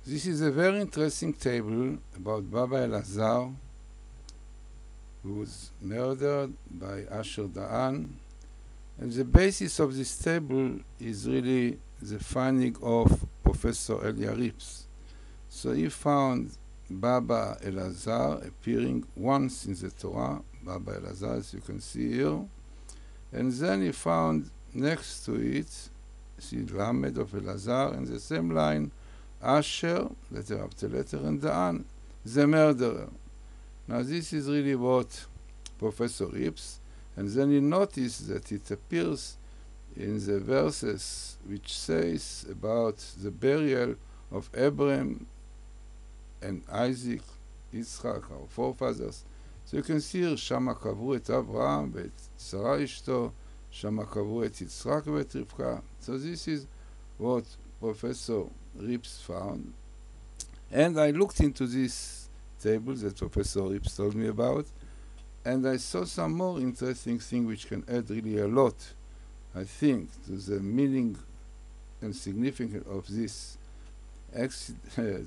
This is a very interesting table about Baba Elazar, who was murdered by Asher Da'an. And the basis of this table is really the finding of Professor Elia Rips. So he found Baba Elazar appearing once in the Torah, Baba Elazar, as you can see here. And then he found next to it, see Lamed of Elazar, and the same line, Asher, letter after letter, and Da'an, the murderer. Now this is really what Professor Rips, and then you notice that it appears in the verses which says about the burial of Abraham and Isaac, Yitzchak, our forefathers. So you can see here, שמה קברו את אברהם ואת שרה אשתו, שמה קברו את יצחק ואת רבקה. So this is what Professor Rips found. And I looked into this table that Professor Rips told me about, and I saw some more interesting things which can add really a lot, I think, to the meaning and significance of this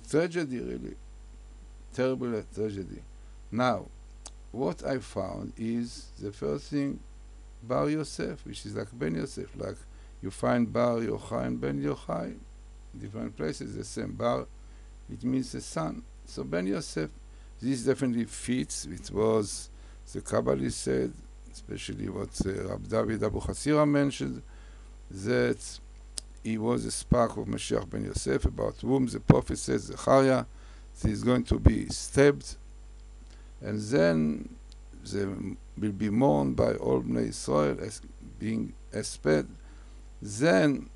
tragedy, really. Terrible tragedy. Now, what I found is the first thing, Bar Yosef, which is like Ben Yosef, like you find Bar Yochai and Ben Yochai, different places, the same Bar, it means the son. So Ben Yosef, this definitely fits. It was, the Kabbalist said, especially what Rab David Abu Hatzeira mentioned, that he was a spark of Mashiach Ben Yosef, about whom the prophet says, Zechariah, he is going to be stabbed, and then they will be mourned by all Bnei Israel as being esped. Then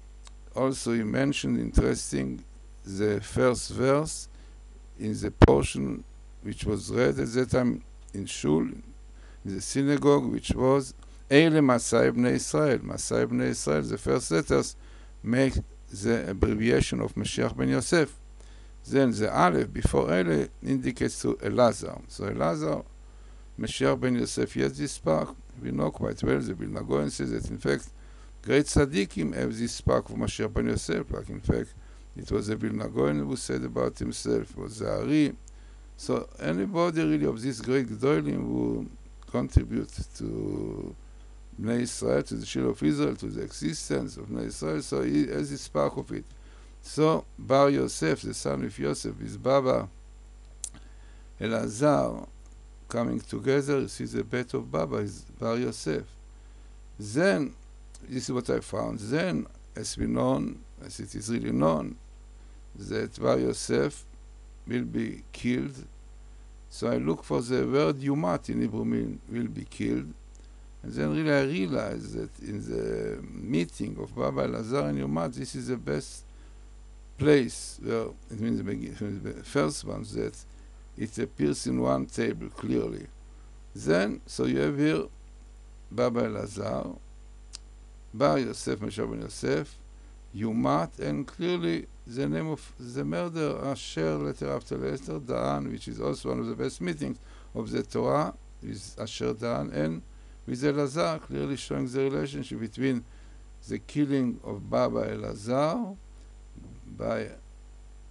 also he mentioned, interesting, the first verse in the portion which was read at that time in Shul, in the synagogue, which was Eile Masai Bnei Israel. Masai Bnei Israel, the first letters make the abbreviation of Mashiach Ben Yosef. Then the Aleph before Eile indicates to Elazar. So Elazar, Mashiach Ben Yosef, yes, this spark. We know quite well, the Vilna Gaon says that in fact great tzaddikim have this spark of Mashiach Ben Yosef, like in fact it was the Vilna Gaon who said about himself, it was the Ari. So anybody really of this great Gdolim who contribute to Bnei Israel, to the Shil of Israel, to the existence of Bnei Israel, so he has this spark of it. So Bar Yosef, the son of Yosef, with Baba Elazar coming together, you see the bet of Baba is Bar Yosef. Then, this is what I found, then, as we known, as it is really known, that Bar Yosef will be killed. So I look for the word Yumat in Hebrew mean will be killed. And then really I realized that in the meeting of Baba Elazar and Yumat, this is the best place where it means the first one, that it appears in one table clearly. Then, so you have here Baba Elazar, Bar Yosef, Mashiach Ben Yosef, Yumat, and clearly the name of the murderer, Asher, letter after letter, Da'an, which is also one of the best meetings of the Torah, is Asher Da'an, and with Elazar, clearly showing the relationship between the killing of Baba Elazar by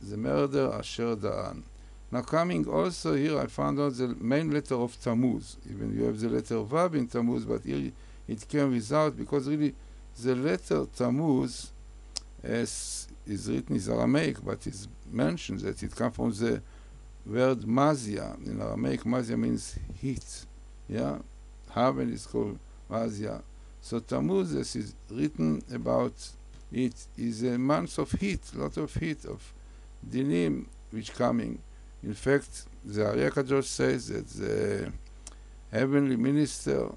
the murder Asher Da'an. Now coming also here, I found out the main letter of Tammuz. Even you have the letter Vav in Tammuz, but here it came without, because really the letter Tammuz is written in Aramaic, but it's mentioned that it comes from the word Mazia. In Aramaic, Mazia means heat. Yeah? Havel is called Mazia. So Tammuz, as is written about it, is a month of heat, a lot of heat, of dinim which coming. In fact, the Ari HaKadosh says that the heavenly minister,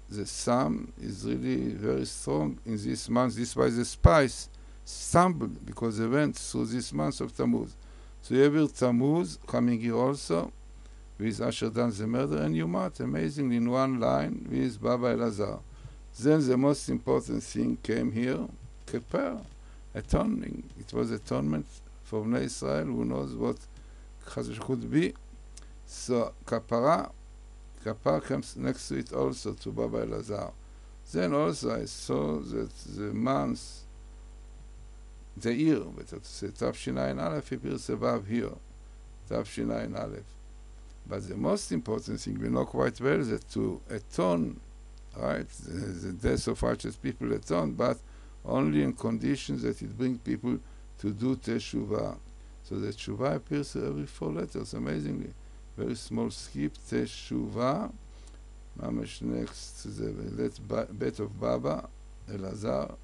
the sun, is really very strong in this month. This is why the spies stumbled, because they went through this month of Tammuz. So you have here Tammuz coming here also, with Asher Da'an the murder, and Yumat, amazingly in one line, with Baba Elazar. Then the most important thing came here, Kippur, atoning. It was atonement for Bnei Israel, who knows what Chazal could be. So Kapara comes next to it also, to Baba Elazar. Then also I saw that the month the year, better to say, Tafshinayin Aleph appears above here, Tafshinayin Aleph. But the most important thing we know quite well is that to atone, right, the death of righteous people atone, but only in conditions that it brings people to do teshuvah. So the teshuvah appears every 4 letters, amazingly. Very small skip, teshuvah, mamash next to the bet of Baba, Elazar.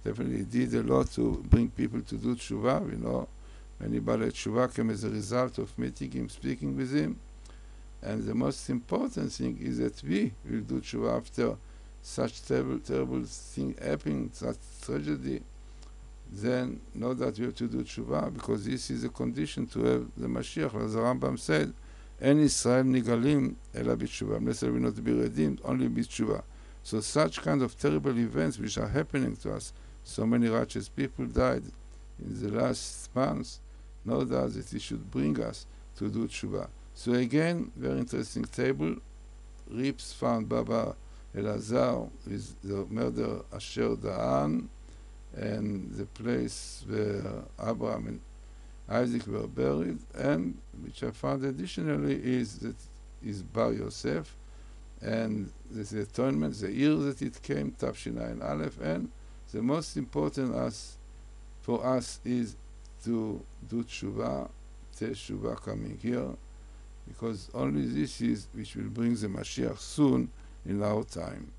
Definitely did a lot to bring people to do teshuvah. We know many Balei teshuvah came as a result of meeting him, speaking with him. And the most important thing is that we will do teshuvah after such terrible thing happening, such tragedy. Then know that we have to do teshuvah, because this is a condition to have the Mashiach. As the Rambam said, En Israel nigalim ela b'teshuvah. Unless we will not be redeemed, only b'teshuvah. So such kind of terrible events which are happening to us, so many righteous people died in the last months, know that it should bring us to do teshuvah. So again, very interesting table. Rips found Baba Elazar with the murder Asher Da'an, and the place where Abraham and Isaac were buried, and which I found additionally is Bar Yosef, and the atonement, the year that it came, Tafshinayin Aleph, and the most important for us is to do teshuvah, teshuvah coming here, because only this is which will bring the Mashiach soon in our time.